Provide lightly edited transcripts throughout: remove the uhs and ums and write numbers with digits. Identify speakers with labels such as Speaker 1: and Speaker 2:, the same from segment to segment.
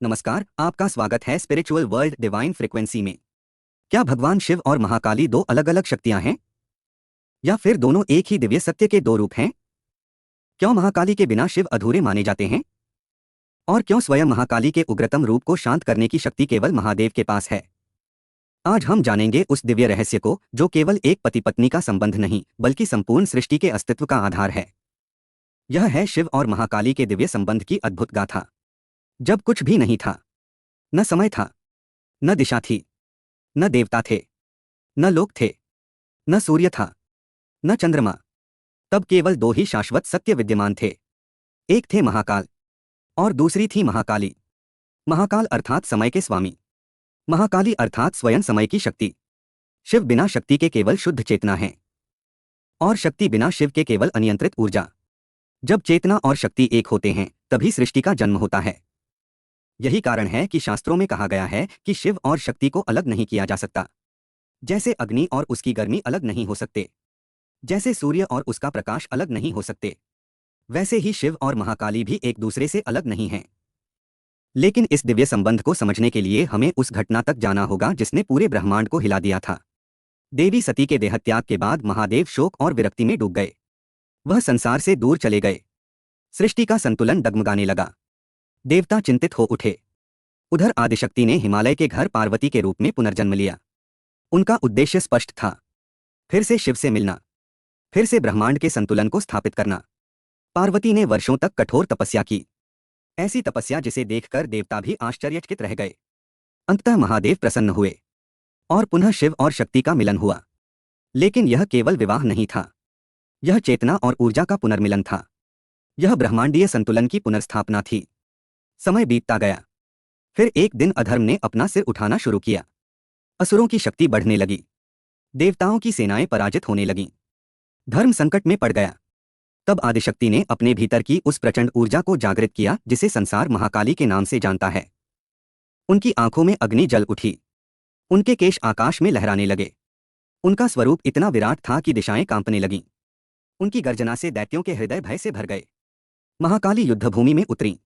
Speaker 1: नमस्कार, आपका स्वागत है स्पिरिचुअल वर्ल्ड डिवाइन फ्रीक्वेंसी में। क्या भगवान शिव और महाकाली दो अलग अलग शक्तियां हैं, या फिर दोनों एक ही दिव्य सत्य के दो रूप हैं? क्यों महाकाली के बिना शिव अधूरे माने जाते हैं, और क्यों स्वयं महाकाली के उग्रतम रूप को शांत करने की शक्ति केवल महादेव के पास है? आज हम जानेंगे उस दिव्य रहस्य को जो केवल एक पति पत्नी का संबंध नहीं बल्कि संपूर्ण सृष्टि के अस्तित्व का आधार है। यह है शिव और महाकाली के दिव्य संबंध की अद्भुत गाथा। जब कुछ भी नहीं था, न समय था, न दिशा थी, न देवता थे, न लोक थे, न सूर्य था, न चंद्रमा, तब केवल दो ही शाश्वत सत्य विद्यमान थे। एक थे महाकाल और दूसरी थी महाकाली। महाकाल अर्थात समय के स्वामी, महाकाली अर्थात स्वयं समय की शक्ति। शिव बिना शक्ति के केवल शुद्ध चेतना है, और शक्ति बिना शिव के केवल अनियंत्रित ऊर्जा। जब चेतना और शक्ति एक होते हैं तभी सृष्टि का जन्म होता है। यही कारण है कि शास्त्रों में कहा गया है कि शिव और शक्ति को अलग नहीं किया जा सकता। जैसे अग्नि और उसकी गर्मी अलग नहीं हो सकते, जैसे सूर्य और उसका प्रकाश अलग नहीं हो सकते, वैसे ही शिव और महाकाली भी एक दूसरे से अलग नहीं हैं। लेकिन इस दिव्य संबंध को समझने के लिए हमें उस घटना तक जाना होगा जिसने पूरे ब्रह्मांड को हिला दिया था। देवी सती के देहत्याग के बाद महादेव शोक और विरक्ति में डूब गए। वह संसार से दूर चले गए। सृष्टि का संतुलन डगमगाने लगा। देवता चिंतित हो उठे। उधर आदिशक्ति ने हिमालय के घर पार्वती के रूप में पुनर्जन्म लिया। उनका उद्देश्य स्पष्ट था, फिर से शिव से मिलना, फिर से ब्रह्मांड के संतुलन को स्थापित करना। पार्वती ने वर्षों तक कठोर तपस्या की, ऐसी तपस्या जिसे देखकर देवता भी आश्चर्यचकित रह गए। अंततः महादेव प्रसन्न हुए और पुनः शिव और शक्ति का मिलन हुआ। लेकिन यह केवल विवाह नहीं था, यह चेतना और ऊर्जा का पुनर्मिलन था। यह ब्रह्मांडीय संतुलन की पुनर्स्थापना थी। समय बीतता गया। फिर एक दिन अधर्म ने अपना सिर उठाना शुरू किया। असुरों की शक्ति बढ़ने लगी। देवताओं की सेनाएं पराजित होने लगीं। धर्म संकट में पड़ गया। तब आदिशक्ति ने अपने भीतर की उस प्रचंड ऊर्जा को जागृत किया जिसे संसार महाकाली के नाम से जानता है। उनकी आंखों में अग्नि जल उठी। उनके केश आकाश में लहराने लगे। उनका स्वरूप इतना विराट था कि दिशाएं कांपने लगीं। उनकी गर्जना से दैत्यों के हृदय भय से भर गए। महाकाली युद्धभूमि में उतरी।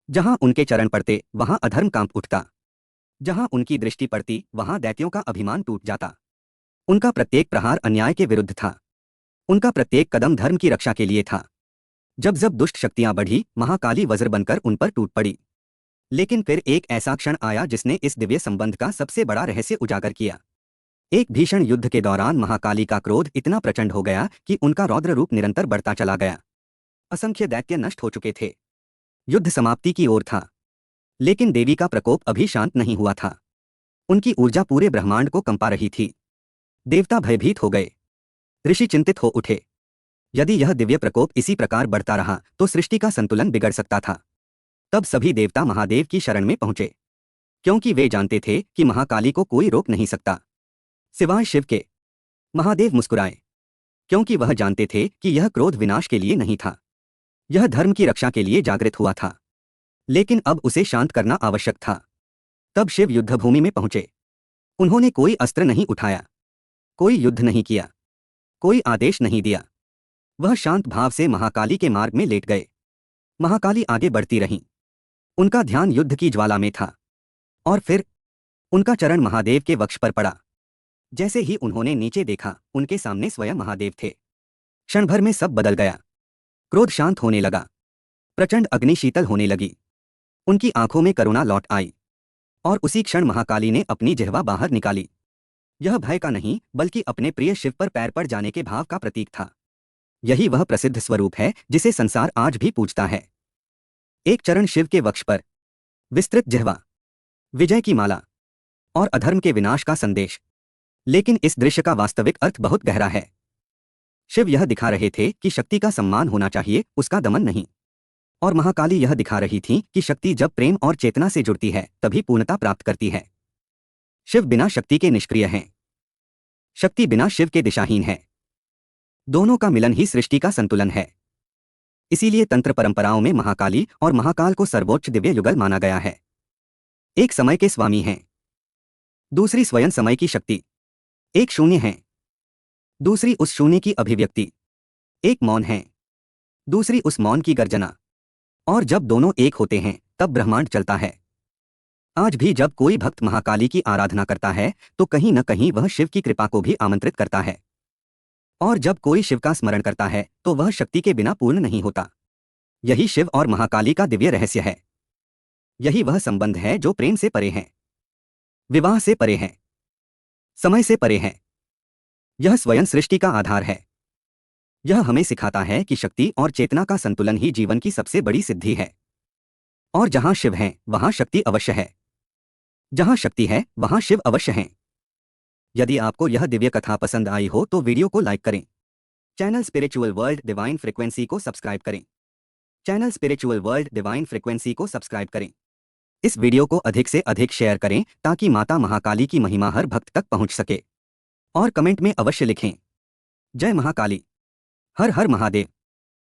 Speaker 1: जहां उनके चरण पड़ते वहां अधर्म कांप उठता। जहां उनकी दृष्टि पड़ती वहां दैत्यों का अभिमान टूट जाता। उनका प्रत्येक प्रहार अन्याय के विरुद्ध था। उनका प्रत्येक कदम धर्म की रक्षा के लिए था। जब जब दुष्ट शक्तियां बढ़ी, महाकाली वज्र बनकर उन पर टूट पड़ी। लेकिन फिर एक ऐसा क्षण आया जिसने इस दिव्य संबंध का सबसे बड़ा रहस्य उजागर किया। एक भीषण युद्ध के दौरान महाकाली का क्रोध इतना प्रचंड हो गया कि उनका रौद्र रूप निरंतर बढ़ता चला गया। असंख्य दैत्य नष्ट हो चुके थे। युद्ध समाप्ति की ओर था। लेकिन देवी का प्रकोप अभी शांत नहीं हुआ था। उनकी ऊर्जा पूरे ब्रह्मांड को कंपा रही थी। देवता भयभीत हो गए। ऋषि चिंतित हो उठे। यदि यह दिव्य प्रकोप इसी प्रकार बढ़ता रहा तो सृष्टि का संतुलन बिगड़ सकता था। तब सभी देवता महादेव की शरण में पहुंचे, क्योंकि वे जानते थे कि महाकाली को कोई रोक नहीं सकता सिवाय शिव के। महादेव मुस्कुराए, क्योंकि वह जानते थे कि यह क्रोध विनाश के लिए नहीं था, यह धर्म की रक्षा के लिए जागृत हुआ था। लेकिन अब उसे शांत करना आवश्यक था। तब शिव युद्धभूमि में पहुंचे। उन्होंने कोई अस्त्र नहीं उठाया, कोई युद्ध नहीं किया, कोई आदेश नहीं दिया। वह शांत भाव से महाकाली के मार्ग में लेट गए। महाकाली आगे बढ़ती रहीं। उनका ध्यान युद्ध की ज्वाला में था। और फिर उनका चरण महादेव के वक्ष पर पड़ा। जैसे ही उन्होंने नीचे देखा, उनके सामने स्वयं महादेव थे। क्षण भर में सब बदल गया। क्रोध शांत होने लगा। प्रचंड अग्नि शीतल होने लगी। उनकी आंखों में करुणा लौट आई। और उसी क्षण महाकाली ने अपनी जिह्वा बाहर निकाली। यह भय का नहीं बल्कि अपने प्रिय शिव पर पैर पड़ जाने के भाव का प्रतीक था। यही वह प्रसिद्ध स्वरूप है जिसे संसार आज भी पूजता है। एक चरण शिव के वक्ष पर, विस्तृत जिह्वा, विजय की माला और अधर्म के विनाश का संदेश। लेकिन इस दृश्य का वास्तविक अर्थ बहुत गहरा है। शिव यह दिखा रहे थे कि शक्ति का सम्मान होना चाहिए, उसका दमन नहीं। और महाकाली यह दिखा रही थी कि शक्ति जब प्रेम और चेतना से जुड़ती है तभी पूर्णता प्राप्त करती है। शिव बिना शक्ति के निष्क्रिय हैं। शक्ति बिना शिव के दिशाहीन है। दोनों का मिलन ही सृष्टि का संतुलन है। इसीलिए तंत्र परंपराओं में महाकाली और महाकाल को सर्वोच्च दिव्य युगल माना गया है। एक समय के स्वामी हैं, दूसरी स्वयं समय की शक्ति। एक शून्य है, दूसरी उस शून्य की अभिव्यक्ति। एक मौन है, दूसरी उस मौन की गर्जना। और जब दोनों एक होते हैं तब ब्रह्मांड चलता है। आज भी जब कोई भक्त महाकाली की आराधना करता है तो कहीं न कहीं वह शिव की कृपा को भी आमंत्रित करता है। और जब कोई शिव का स्मरण करता है तो वह शक्ति के बिना पूर्ण नहीं होता। यही शिव और महाकाली का दिव्य रहस्य है। यही वह संबंध है जो प्रेम से परे है, विवाह से परे है, समय से परे है। यह स्वयं सृष्टि का आधार है। यह हमें सिखाता है कि शक्ति और चेतना का संतुलन ही जीवन की सबसे बड़ी सिद्धि है। और जहां शिव है वहां शक्ति अवश्य है। जहां शक्ति है वहां शिव अवश्य हैं। यदि आपको यह दिव्य कथा पसंद आई हो तो वीडियो को लाइक करें। Channel spiritual world divine frequency को सब्सक्राइब करें। Channel spiritual world divine frequency को सब्सक्राइब करें। इस वीडियो को अधिक से अधिक शेयर करें ताकि माता महाकाली की महिमा हर भक्त तक पहुंच सके। और कमेंट में अवश्य लिखें, जय महाकाली, हर हर महादेव।